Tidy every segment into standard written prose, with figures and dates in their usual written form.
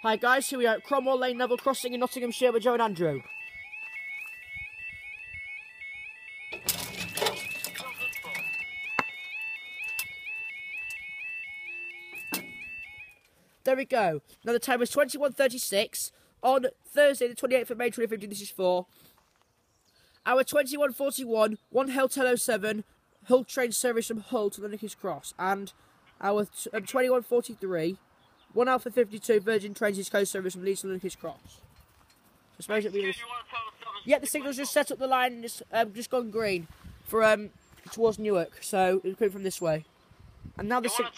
Hi guys, here we are at Cromwell Lane level crossing in Nottinghamshire with Joe and Andrew. There we go. Now the time is 21:36 on Thursday the 28th of May 2015. This is for our 21:41 1 Hotel 07 Hull train service from Hull to the King's Cross, and our 21:43 1 Alpha 52 Virgin Trains East Coast service from Leeds to King's Cross. I suppose it'll be. Yeah, the signal's just set up the line and it's just gone green for towards Newark, so it's coming from this way. And now the signal.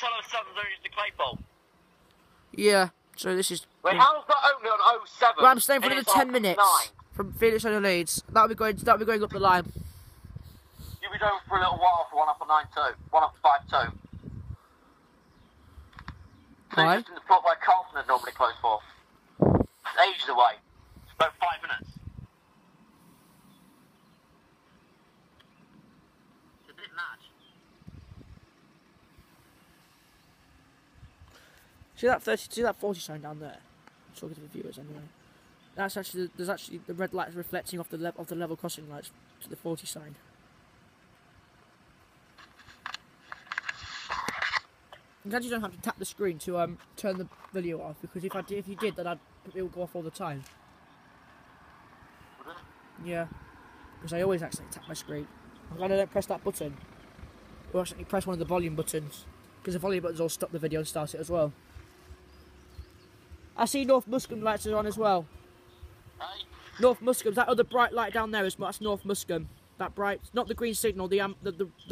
Yeah, so this is. Wait, how's that opening on 07? Well, I'm staying for another 10 minutes from Felix on the Leeds. That'll be going up the line. You'll be going for a little while for 1 Alpha 92, 1 Alpha 52. Why? Just in the plot where Carlton is normally closed for. It's ages away. It's about 5 minutes. It's a bit mad. See that 40 sign down there? I'm talking to the viewers anyway. That's actually there's actually the red lights reflecting off the level crossing lights to the 40 sign. I'm glad you don't have to tap the screen to turn the video off, because if you did, then it would go off all the time. Yeah, because I always accidentally tap my screen. I'm glad I don't press that button, or accidentally press one of the volume buttons, because the volume buttons all stop the video and start it as well. I see North Muscombe lights are on as well. Hey? North Muscombe, that other bright light down there that's North Muscombe. That bright, not the green signal, the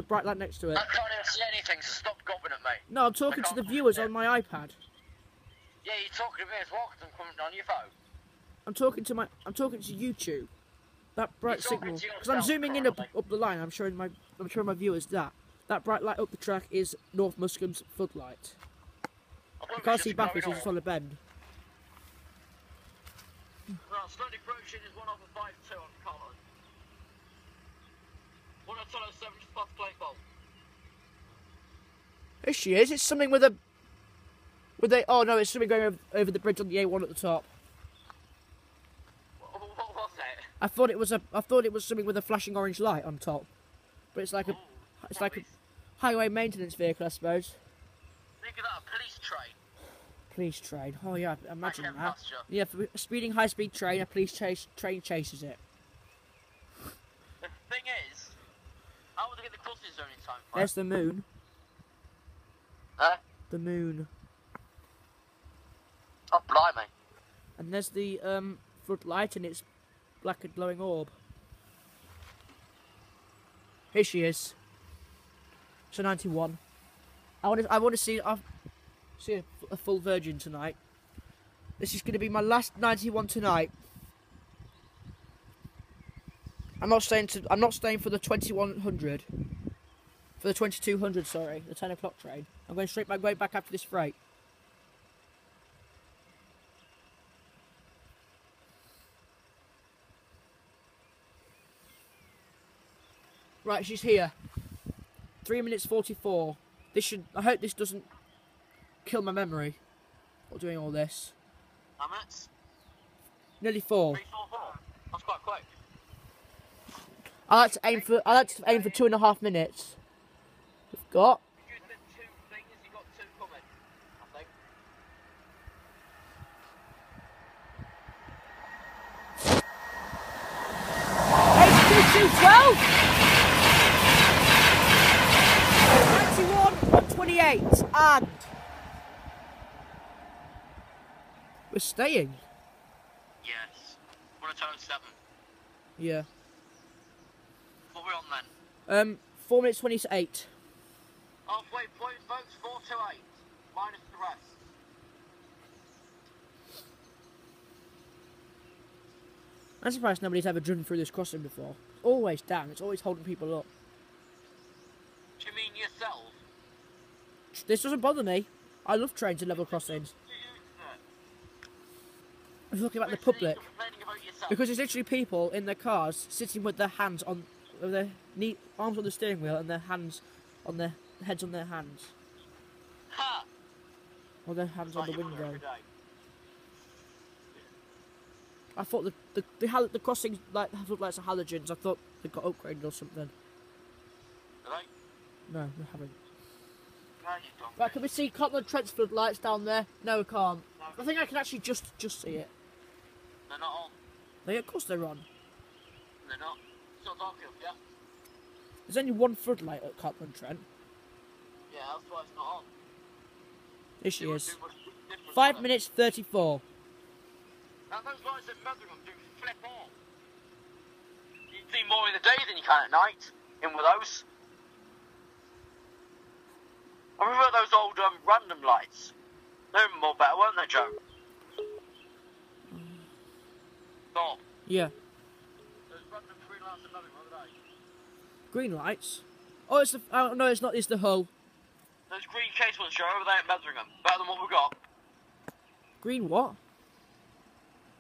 bright light next to it. I can't even see anything, so stop gobbing at me. No, I'm talking to the viewers on my iPad. Yeah, you're talking to me as well, because I'm coming on your phone. I'm talking to YouTube. That bright signal, because I'm zooming in up the line. I'm showing my viewers that bright light up the track is North Muscombe's floodlight. You can't see back, it's just on a bend. Well, slowly approaching is 1 Alpha 52 on Carlton. 1 Hotel 07 just past Claypole. Here she is. It's something with a. Oh no, it's something going over the bridge on the A1 at the top. What was it? I thought it was something with a flashing orange light on top, but it's like a highway maintenance vehicle, I suppose. Think of that, a police train. Police train. Oh yeah, imagine that. Pasture. Yeah, for a speeding high-speed train, a police train chases it. The thing is, how would they get the crossing zone in time? There's the moon. The moon. Oh, blimey. And there's the floodlight and its black and glowing orb. Here she is. So 91. I want to see a full virgin tonight. This is going to be my last 91 tonight. I'm not staying for the 2100. For the 2200, sorry, the 10 o'clock train. I'm going straight back after this freight. Right, she's here. 3 minutes 44. I hope this doesn't kill my memory while doing all this. How minutes? Nearly 4. 3, 4, 4. That's quite quick. I like to aim for 2.5 minutes. We've got. You did 2 things, you got 2 coming, H2212 I think. 21 and 28, and we're staying. Yes. 1 Hotel 07. Yeah. What are we on then? 4 minutes 28. Halfway point, folks, 428. Minus the rest. I'm surprised nobody's ever driven through this crossing before. It's always down. It's always holding people up. Do you mean yourself? This doesn't bother me. I love trains and level crossings. I'm talking about the public. Because there's literally people in their cars sitting with their hands on, with their arms on the steering wheel and their hands on their heads on their hands. Ha! Or their hands on the window. I thought the crossing like floodlights are halogens. I thought they got upgraded or something. Are they? No, we haven't. No, you don't. Right, can we see Cotland Trent's floodlights down there? No, we can't. I think I can actually just see it. They're not on. Of course they're on. They're not. It's not dark enough, yeah? There's only one floodlight at Cotland Trent. Yeah, that's why it's not on. Here she is. 5 5 minutes 34. Now those lights at Metheringham do flip on. You can see more in the day than you can at night. In with those. I remember those old random lights. They were more better, weren't they, Joe? Bob. Yeah. Those random green lights at Metheringham, what are they? Green lights? Oh, it's the... Oh, no, it's not. It's the hull. Those green case ones, Joe, over there at Metheringham. Better than what we got. Green what?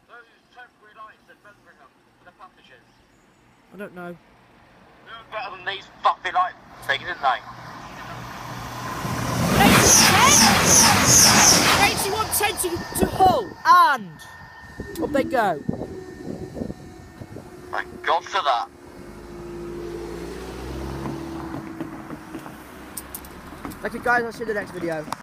Those temporary lights at Metheringham. The packages. I don't know. They were better than these fucking lights taken, didn't they? 8110 to hull. And... up they go. Thank God for that. Thank you guys, I'll see you in the next video.